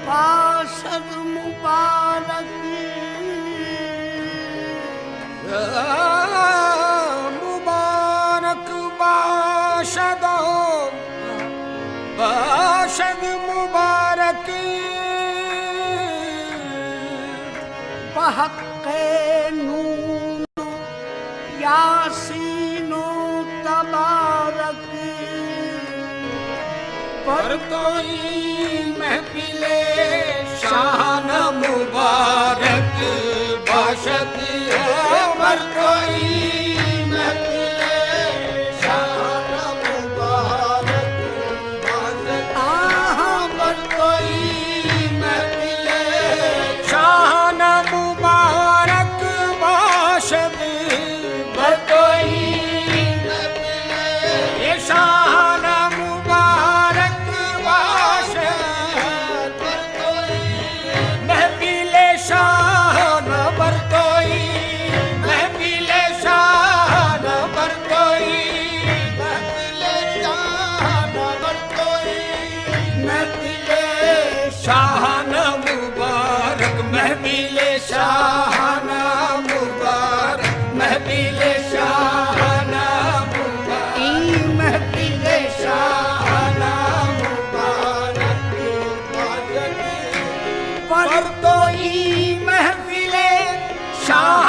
बाशद मुबारक मुबारक बाशद बाशद मुबारक बहक़े नून यासीनो तबारक पर कोई महफिले शान मुबारक बाशद पर कोई महफिले शान मुबारक बाशद पर कोई महफिले शान मुबारक बाशद पर कोई महफिले शान शाहाना मुबारक महफिले शाहाना मुबारक महफिले शाहाना मुबारक महफिले शाहाना मुबारक पर तो ई महफिले शाह